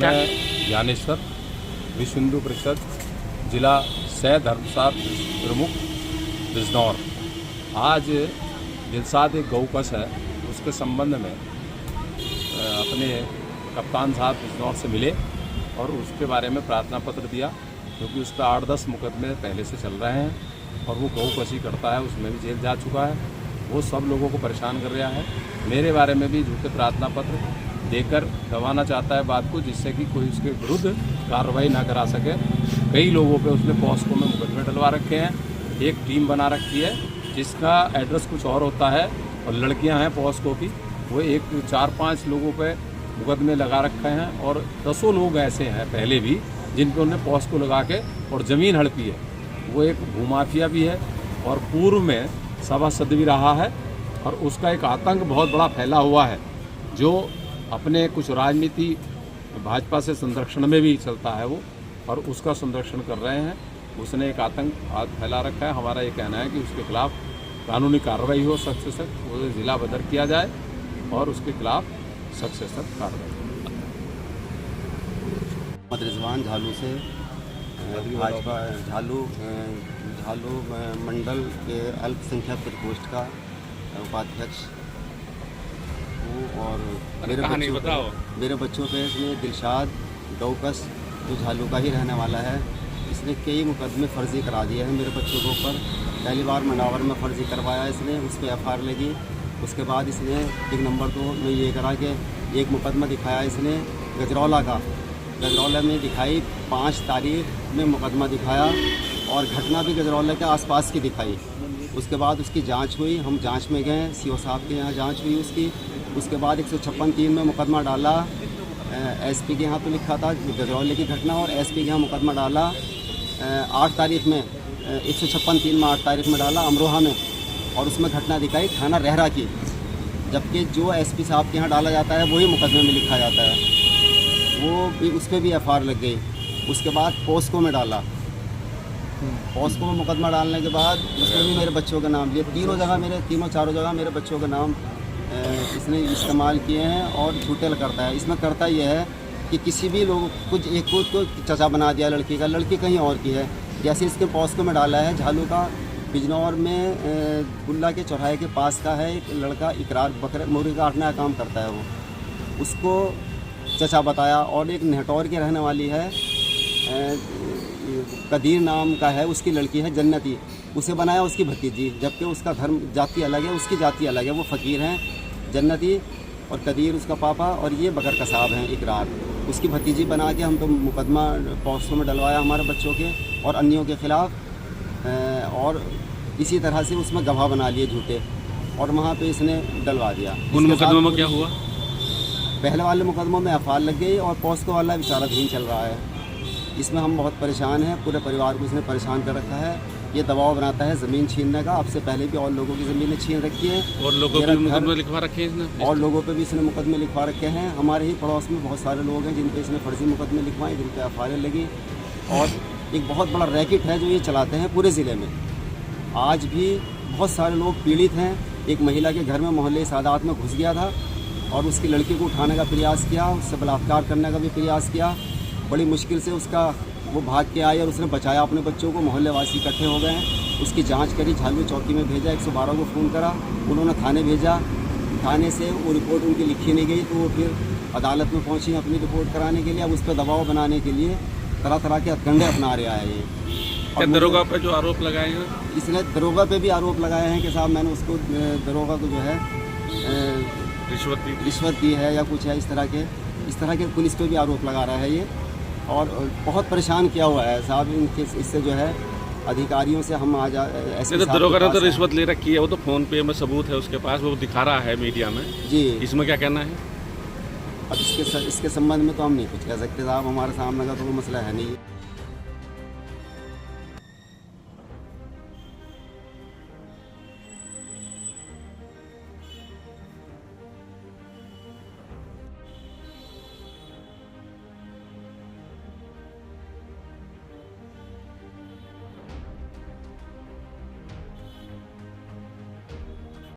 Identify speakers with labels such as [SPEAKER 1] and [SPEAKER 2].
[SPEAKER 1] मैं ज्ञानेश्वर विश्व हिंदू परिषद जिला सह धर्मशास्त्र प्रमुख बिजनौर। आज दिलसाद एक गौकश है, उसके संबंध में अपने कप्तान साहब बिजनौर से मिले और उसके बारे में प्रार्थना पत्र दिया, क्योंकि उस पर 8-10 मुकदमे पहले से चल रहे हैं और वो गौकशी करता है, उसमें भी जेल जा चुका है। वो सब लोगों को परेशान कर रहा है। मेरे बारे में भी झूठे प्रार्थना पत्र देकर दबाना चाहता है बात को, जिससे कि कोई उसके विरुद्ध कार्रवाई ना करा सके। कई लोगों पे उसने पॉस्को में मुकदमे डलवा रखे हैं। एक टीम बना रखी है जिसका एड्रेस कुछ और होता है और लड़कियां हैं पॉस्को की, वो 4-5 लोगों पे मुकदमे लगा रखे हैं और 10 लोग ऐसे हैं पहले भी जिन पे उन्होंने पॉस्को लगा के और ज़मीन हड़पी है। वो एक भूमाफिया भी है और पूर्व में सभासद भी रहा है और उसका एक आतंक बहुत बड़ा फैला हुआ है, जो अपने कुछ राजनीति भाजपा से संरक्षण में भी चलता है वो, और उसका संरक्षण कर रहे हैं। उसने एक आतंक फैला रखा है। हमारा ये कहना है कि उसके खिलाफ कानूनी कार्रवाई हो, सख्त से सख्त वो जिला बदर किया जाए और उसके खिलाफ सख्त से सख्त कार्रवाई।
[SPEAKER 2] रिजवान झालू से भाजपा झालू मंडल के अल्पसंख्यक प्रकोष्ठ का उपाध्यक्ष हूँ और मेरे बच्चों पे इसमें दिलशाद गौकश जो झालू का ही रहने वाला है, इसने कई मुकदमे फर्जी करा दिए हैं मेरे बच्चों के ऊपर। पहली बार मनावर में फर्जी करवाया इसने, उस पर FIR लगी। उसके बाद इसने 1 नंबर 2 में ये करा कि एक मुकदमा दिखाया इसने गजरौला का, गजरौला में दिखाई 5 तारीख में मुकदमा दिखाया और घटना भी गजरौला के आसपास की दिखाई। उसके बाद उसकी जांच हुई, हम जांच में गए, CO साहब के यहाँ जांच हुई उसकी। उसके बाद 156(3) में मुकदमा डाला, SP के यहाँ तो लिखा था गजरौले की घटना, और SP के यहाँ मुकदमा डाला 8 तारीख में 156(3) में 8 तारीख में डाला अमरोहा में, और उसमें घटना दिखाई थाना रहरा की, जबकि जो SP साहब के यहाँ डाला जाता है वही मुकदमे में लिखा जाता है, वो भी उस पर भी FIR लग गई। उसके बाद पॉस्को में डाला, पॉस्को में मुकदमा डालने के बाद उसमें भी मेरे बच्चों का नाम लिए। तीनों चारों जगह मेरे बच्चों का नाम इसने इस्तेमाल किए हैं और झूठे करता है। इसमें करता यह है कि किसी भी लोग कुछ एक को चचा बना दिया लड़की का, लड़की कहीं और की है। जैसे इसके पॉस्को में डाला है झालू का, बिजनौर में गुल्ला के चौराहे के पास का है एक लड़का, इकरार बकरे मुर्गी काटने का काम करता है, वो उसको चचा बताया। और एक नेहटौर की रहने वाली है, कदीर नाम का है, उसकी लड़की है जन्नती, उसे बनाया उसकी भतीजी, जबकि उसका धर्म जाति अलग है, उसकी जाति अलग है। वो फ़कीर हैं जन्नती और कदीर उसका पापा, और ये बकर का साहब हैं इकरार, उसकी भतीजी बना के हम तो मुकदमा पॉक्सो में डलवाया हमारे बच्चों के और अन्यों के ख़िलाफ़। और इसी तरह से उसमें गवाह बना लिए झूठे, और वहाँ पे इसने डलवा दिया।
[SPEAKER 1] उन मुकदमों में क्या हुआ?
[SPEAKER 2] पहले वाले मुकदमों में FIR लग गई और पॉस्को वाला विचाराधीन चल रहा है। इसमें हम बहुत परेशान हैं, पूरे परिवार को इसने परेशान कर रखा है। ये दबाव बनाता है ज़मीन छीनने का, अब से पहले भी और लोगों की ज़मीनें छीन रखी हैं
[SPEAKER 1] और लोगों पे मुकदमे लिखवा रखे हैं इसने,
[SPEAKER 2] और लोगों पे भी इसने मुकदमे लिखवा रखे हैं। हमारे ही पड़ोस में बहुत सारे लोग हैं जिन पे इसने फर्जी मुकदमे लिखवाए, जिन पे FIR लगी, और एक बहुत बड़ा रैकेट है जो ये चलाते हैं पूरे ज़िले में। आज भी बहुत सारे लोग पीड़ित हैं। एक महिला के घर में मोहल्ले सादात में घुस गया था और उसकी लड़की को उठाने का प्रयास किया, उससे बलात्कार करने का भी प्रयास किया। बड़ी मुश्किल से वो भाग के आई और उसने बचाया अपने बच्चों को। मोहल्ले वासी इकट्ठे हो गए हैं, उसकी जांच करी, झालू चौकी में भेजा, 112 को फ़ोन करा, उन्होंने थाने भेजा। थाने से वो रिपोर्ट उनकी लिखी नहीं गई, तो वो फिर अदालत में पहुंची अपनी रिपोर्ट कराने के लिए। अब उस पर दबाव बनाने के लिए तरह तरह के हथकंडे अपना रहा है ये।
[SPEAKER 1] और दरोगा पे जो आरोप लगाए हैं,
[SPEAKER 2] इसने दरोगा पे भी आरोप लगाए हैं कि साहब मैंने उसको दरोगा को जो है रिश्वत दी है या कुछ है, इस तरह के पुलिस पे भी आरोप लगा रहा है ये, और बहुत परेशान किया हुआ है साहब इनके। इससे जो है अधिकारियों से हम आज ऐसे
[SPEAKER 1] दरोगा ने तो रिश्वत ले रखी है, वो तो फ़ोन पे में सबूत है उसके पास, वो दिखा रहा है मीडिया में
[SPEAKER 2] जी।
[SPEAKER 1] इसमें क्या कहना है?
[SPEAKER 2] अब इसके संबंध में तो हम नहीं कुछ कह सकते साहब, हमारे सामने का तो वो मसला है नहीं।